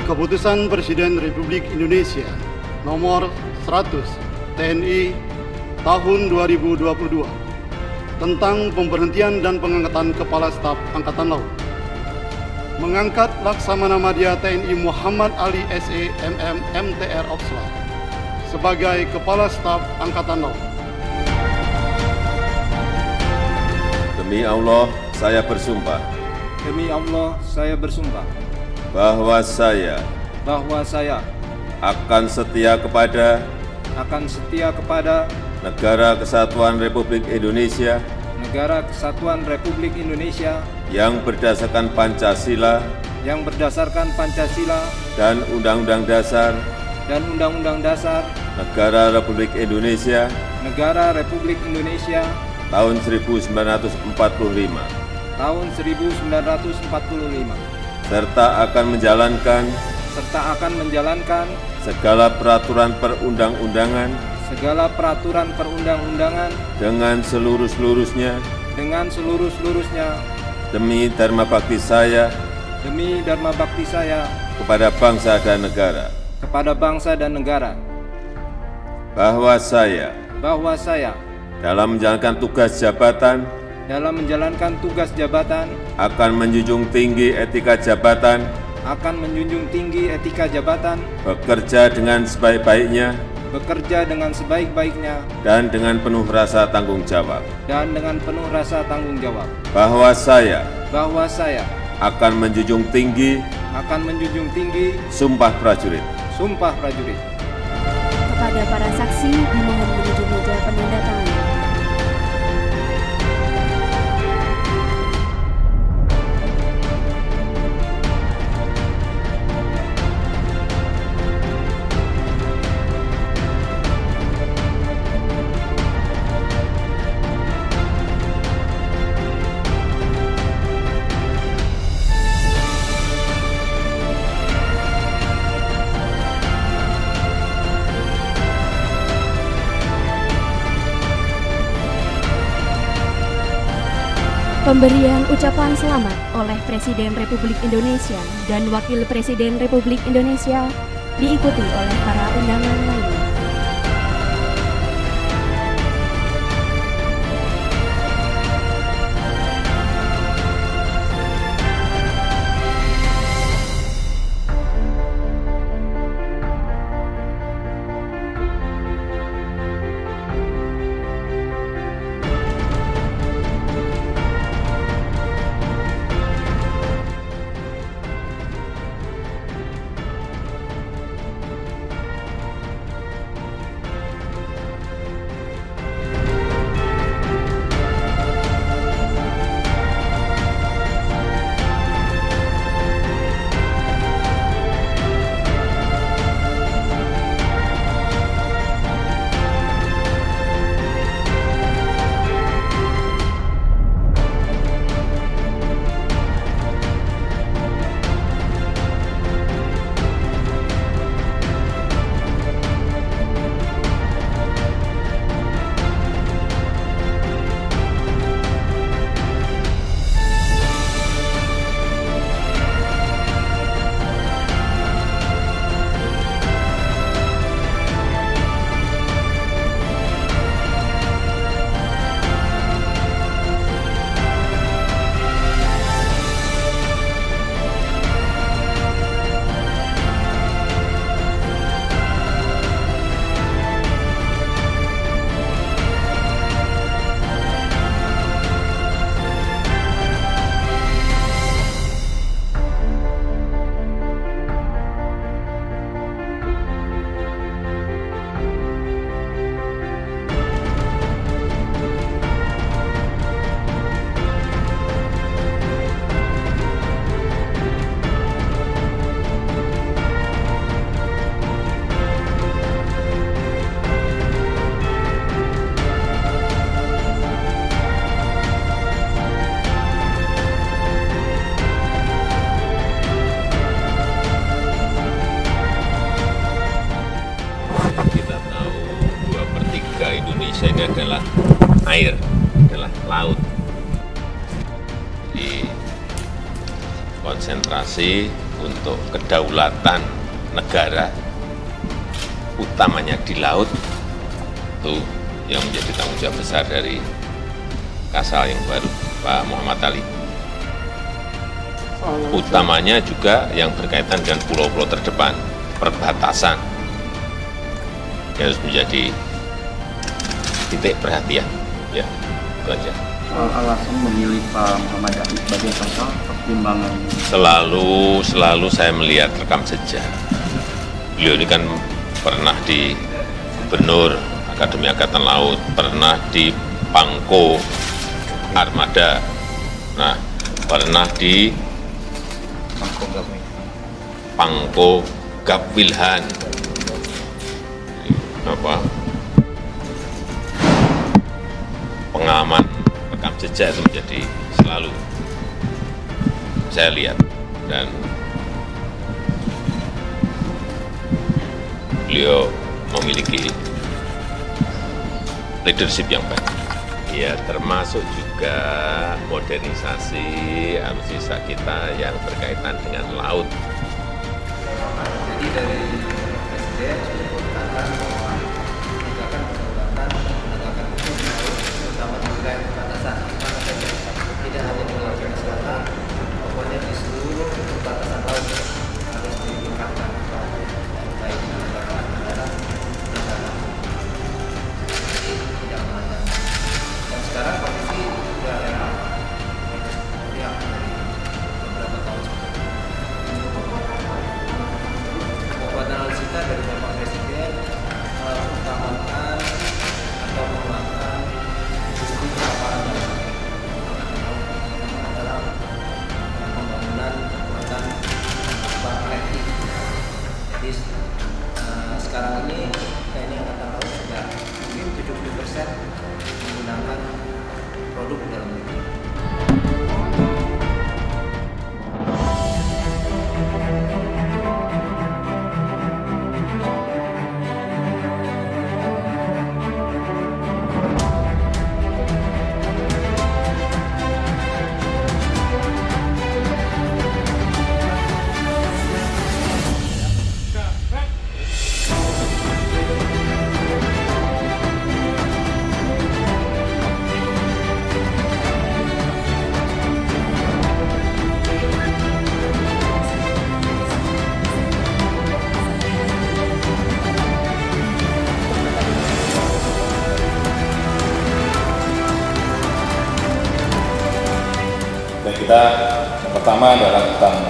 Keputusan Presiden Republik Indonesia Nomor 100 TNI tahun 2022 tentang pemberhentian dan pengangkatan Kepala Staf Angkatan Laut, mengangkat Laksamana Madya TNI Muhammad Ali SE MM MTR Opsla sebagai Kepala Staf Angkatan Laut. Demi Allah, saya bersumpah. Demi Allah, saya bersumpah Bahwa saya akan setia kepada Negara Kesatuan Republik Indonesia yang berdasarkan Pancasila dan Undang-Undang Dasar Negara Republik Indonesia tahun 1945 serta akan menjalankan segala peraturan perundang-undangan dengan seluruh-seluruhnya demi dharma bakti saya kepada bangsa dan negara, bahwa saya dalam menjalankan tugas jabatan akan menjunjung tinggi etika jabatan, bekerja dengan sebaik-baiknya dan dengan penuh rasa tanggung jawab, bahwa saya akan menjunjung tinggi sumpah prajurit. Kepada para saksi dimohon menuju meja penandatanganan. Pemberian ucapan selamat oleh Presiden Republik Indonesia dan Wakil Presiden Republik Indonesia diikuti oleh para undangan lainnya. laut. Di konsentrasi untuk kedaulatan negara, utamanya di laut, itu yang menjadi tanggung jawab besar dari Kasal yang baru, Pak Muhammad Ali. Utamanya juga yang berkaitan dengan pulau-pulau terdepan, perbatasan, yang harus menjadi titik perhatian. Ya, itu aja. Soal alasan memilih Pak Muhammad Ali sebagai Kasal, pertimbangan. Selalu saya melihat rekam jejak. Beliau ini kan pernah di Gubernur Akademi Angkatan Laut, pernah di Pangko Armada, nah pernah di Pangko Gapwilhan, pengalaman rekam jejak itu menjadi selalu saya lihat, dan beliau memiliki leadership yang baik. Ya, termasuk juga modernisasi alutsista kita yang berkaitan dengan laut. Jadi dari Presiden sudah mengatakan bahwa menegakkan kedaulatan, menegakkan hukum, terutama di wilayah perbatasan, mana saja, tidak hanya di Laut Cina Selatan, pokoknya di seluruh perbatasan laut harus ditingkatkan, baik menegakkan darat, udara. Jadi tidak melanggar. Dan sekarang kondisi sudah relevan. Lihat dari beberapa tahun sebelumnya. Pembuatan alutsista dari Bapak Presiden mengutamakan atau mengembangkan industri kapal dalam pembangunan kekuatan TNI. Jadi sekarang ini TNI Angkatan Laut sudah mungkin 70% menggunakan produk dalam negeri. Kita yang pertama adalah tentang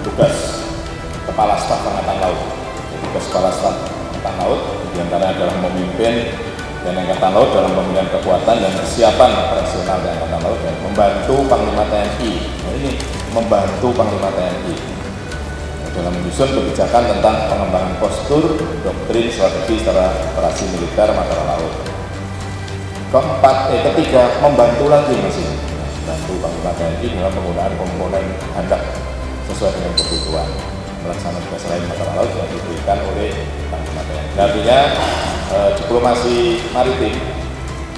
tugas Kepala Staf Angkatan Laut. Tugas Kepala Staf Angkatan Laut diantaranya adalah memimpin dan Angkatan Laut dalam pemilihan kekuatan dan kesiapan operasional dari Angkatan Laut dan membantu Panglima TNI. Nah, ini membantu Panglima TNI dalam menyusun kebijakan tentang pengembangan postur, doktrin, strategi secara operasi militer matra laut. Ketiga, membantu lagi mesin. Bantu Panglima TNI dalam penggunaan komponen handap sesuai dengan kebutuhan melaksanakan tugas lain matra laut yang diberikan oleh Panglima TNI. Artinya diplomasi maritim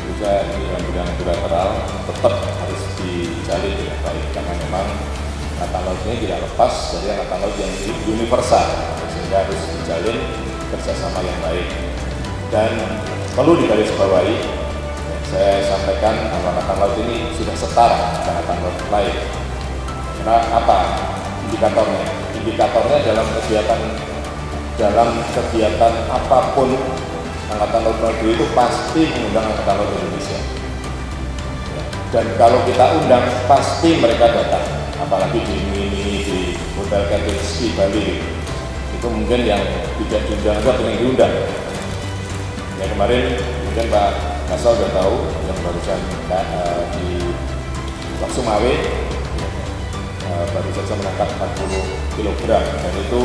juga di bidang bilateral tetap harus dijalin dengan baik karena memang Angkatan Laut ini tidak lepas dari Angkatan Laut yang universal, sehingga harus dijalin kerjasama yang baik. Dan perlu digarisbawahi, saya sampaikan Angkatan Laut ini sudah setara dengan Angkatan Laut lain. Karena apa indikatornya? Indikatornya dalam kegiatan apapun Angkatan Laut negeri itu pasti mengundang Angkatan Laut Indonesia. Dan kalau kita undang pasti mereka datang. Apalagi di Hotel Kempinski Bali itu mungkin yang tidak diundang juga pengen diundang. Ya kemarin mungkin Pak Kasal sudah tahu yang barusan di Lok Sumawe baru saja menangkap 40 kg dan itu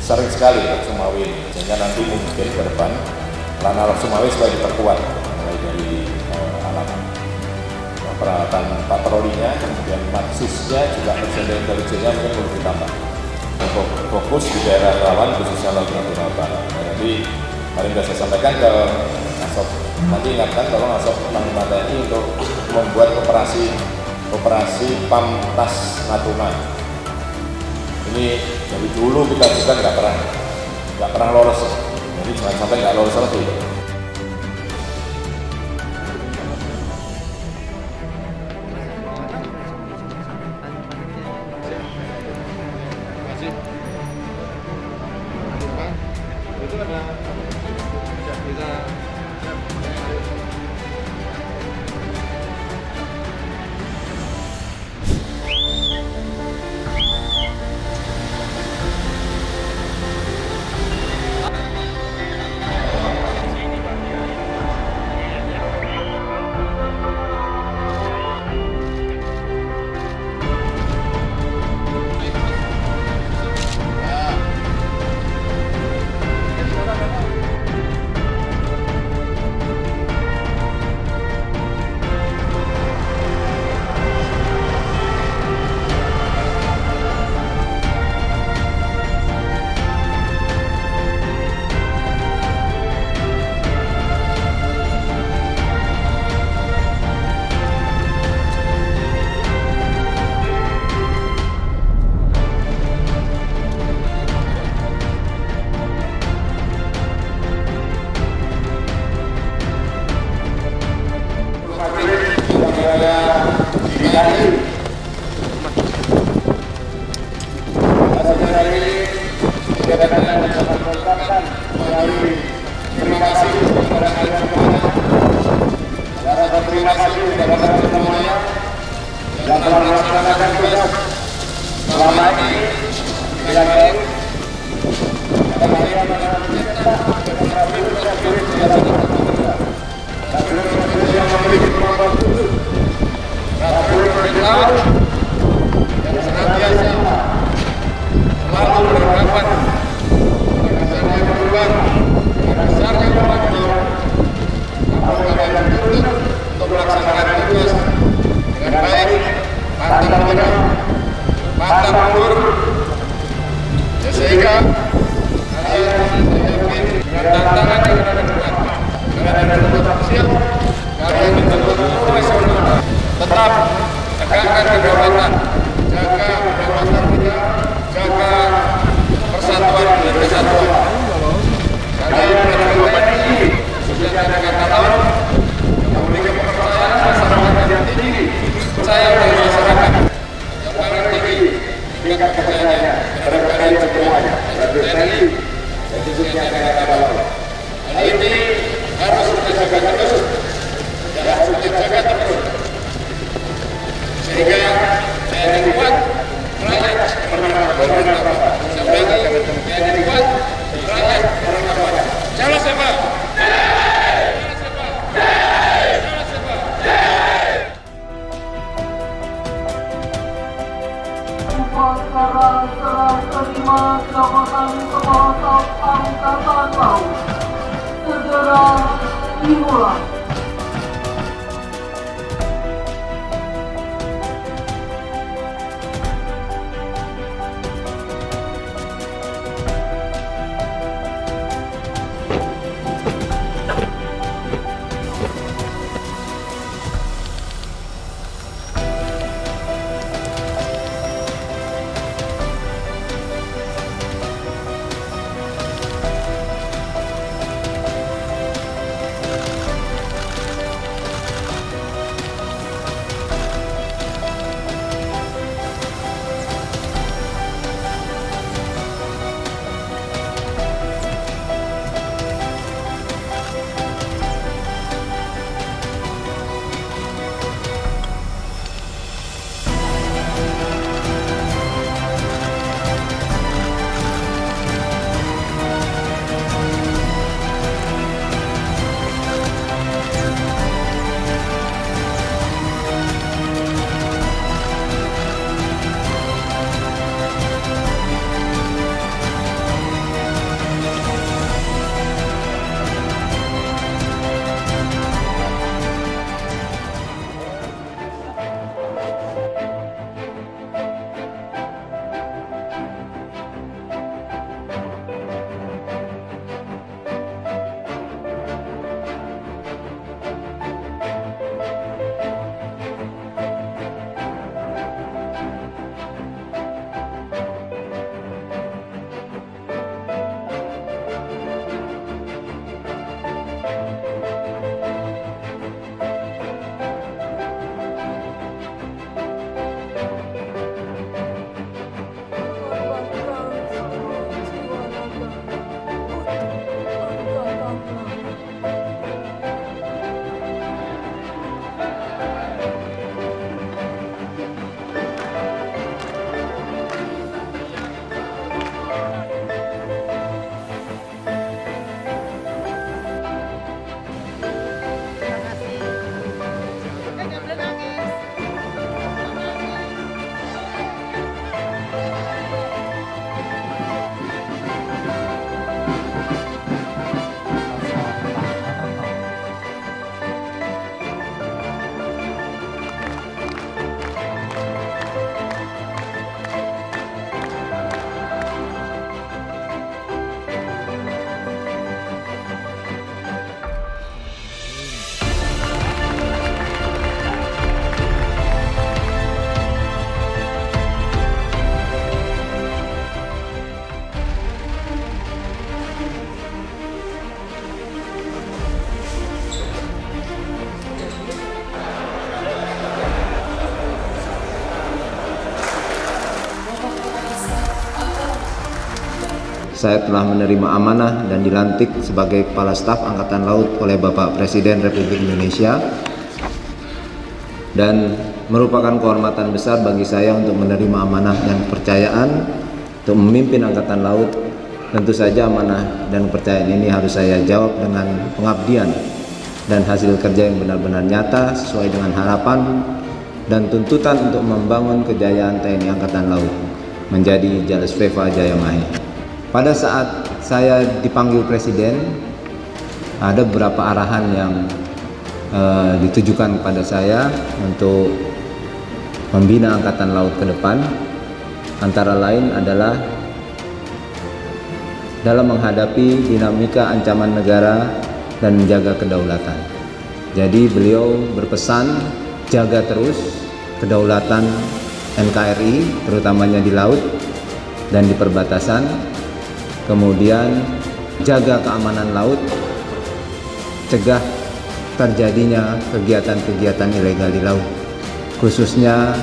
sering sekali Lok Sumawe ini. Sehingga nanti mungkin ke depan Lana Lok Sumawe supaya diperkuat mulai dari alat peralatan patrolinya, kemudian maksusnya juga personel intelijennya mungkin perlu ditambah untuk fokus di daerah rawan khususnya Laut Natuna Utara. Jadi mari saya sampaikan ke Asop, nanti ingatkan tolong Asop Panglima TNI untuk membuat operasi Pamtas Natuna. Ini dari dulu kita juga nggak pernah lolos, jadi jangan sampai nggak lolos lagi. Terima kasih kepada kalian semuanya. Terima kasih kepada kalian semuanya yang telah melaksanakan tugas selama ini dengan baik. Kalian mencipta prajurit-prajurit yang memiliki kemampuan khusus, prajurit laut yang senantiasa selalu berhadapan dengan perubahan besarnya kemampuan kalian tuntut untuk melaksanakan tugas dengan baik, pantang menyerah, pantang mundur, sehingga kalian dengan tantangan yang ada depan, kalian tetap siap, kalian tetap profesional, tetap tegakkan kedaulatan, jaga kedaulatan kita, jaga persatuan dan kesatuan. Kalian adalah tinggi, sejak ada kata tahun yang memiliki kepercayaan masyarakat yang tinggi, percaya oleh masyarakat yang paling tinggi, tingkat kepercayaannya terhadap kalian semuanya, terhadap TNI, dan khususnya TNI Angkatan Laut. Hal ini harus kita jaga terus, dan harus kita jaga terus, sehingga TNI kuat, rakyat bermanfaat. Sampai TNI kuat, rakyat bermanfaat. Jalan Sepak! Upacara serah terima jabatan Kepala Angkatan Laut segera dimulai. saya telah menerima amanah dan dilantik sebagai Kepala Staf Angkatan Laut oleh Bapak Presiden Republik Indonesia, dan merupakan kehormatan besar bagi saya untuk menerima amanah dan kepercayaan untuk memimpin Angkatan Laut. Tentu saja amanah dan kepercayaan ini harus saya jawab dengan pengabdian dan hasil kerja yang benar-benar nyata sesuai dengan harapan dan tuntutan untuk membangun kejayaan TNI Angkatan Laut menjadi Jalus Veva Jayamahe. Pada saat saya dipanggil Presiden, ada beberapa arahan yang ditujukan kepada saya untuk membina Angkatan Laut ke depan. Antara lain adalah dalam menghadapi dinamika ancaman negara dan menjaga kedaulatan. Jadi beliau berpesan jaga terus kedaulatan NKRI, terutamanya di laut dan di perbatasan. Kemudian jaga keamanan laut, cegah terjadinya kegiatan-kegiatan ilegal di laut, khususnya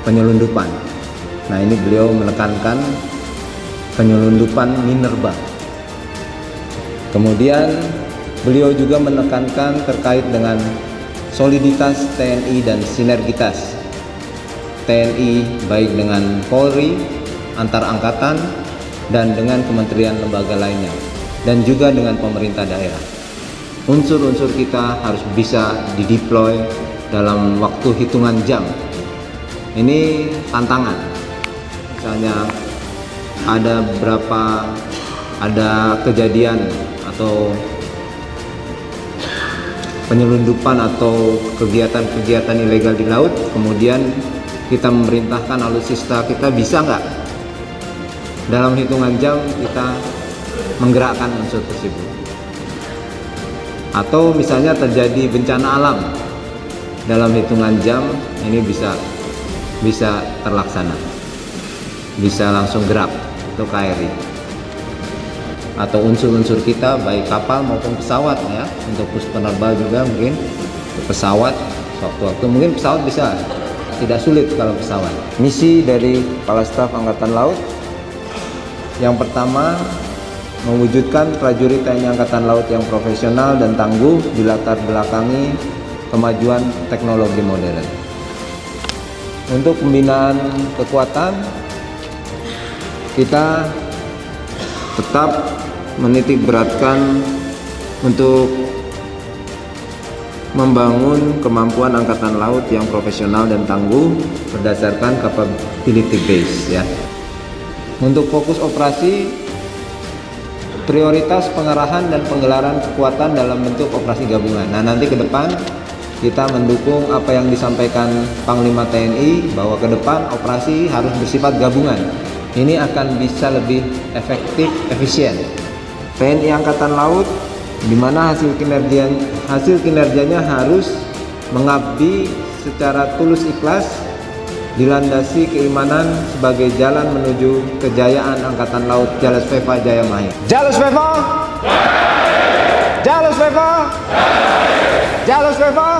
penyelundupan. Nah, ini beliau menekankan penyelundupan minerba. Kemudian beliau juga menekankan terkait dengan soliditas TNI dan sinergitas TNI baik dengan Polri, antar angkatan, dan dengan kementerian lembaga lainnya, dan juga dengan pemerintah daerah. Unsur-unsur kita harus bisa dideploy dalam waktu hitungan jam. Ini tantangan. Misalnya ada kejadian atau penyelundupan atau kegiatan-kegiatan ilegal di laut, kemudian kita memerintahkan alutsista kita, bisa nggak dalam hitungan jam kita menggerakkan unsur tersebut. Atau misalnya terjadi bencana alam, dalam hitungan jam ini bisa terlaksana, bisa langsung gerak untuk KRI. Atau unsur-unsur kita baik kapal maupun pesawat, ya, untuk pus penerbang juga mungkin pesawat, sewaktu-waktu mungkin pesawat bisa, tidak sulit kalau pesawat. Misi dari Kepala Staf Angkatan Laut yang pertama, mewujudkan prajurit TNI Angkatan Laut yang profesional dan tangguh di latar belakangi kemajuan teknologi modern. Untuk pembinaan kekuatan, kita tetap menitik beratkan untuk membangun kemampuan Angkatan Laut yang profesional dan tangguh berdasarkan capability base, ya. Untuk fokus operasi, prioritas pengarahan dan penggelaran kekuatan dalam bentuk operasi gabungan. Nah, nanti ke depan kita mendukung apa yang disampaikan Panglima TNI bahwa ke depan operasi harus bersifat gabungan. Ini akan bisa lebih efektif, efisien. TNI Angkatan Laut di mana hasil kinerjanya harus mengabdi secara tulus ikhlas, dilandasi keimanan sebagai jalan menuju kejayaan Angkatan Laut Jalus Veva Jayamahe. Jalus Veva! Jalus Veva! Jalus Veva!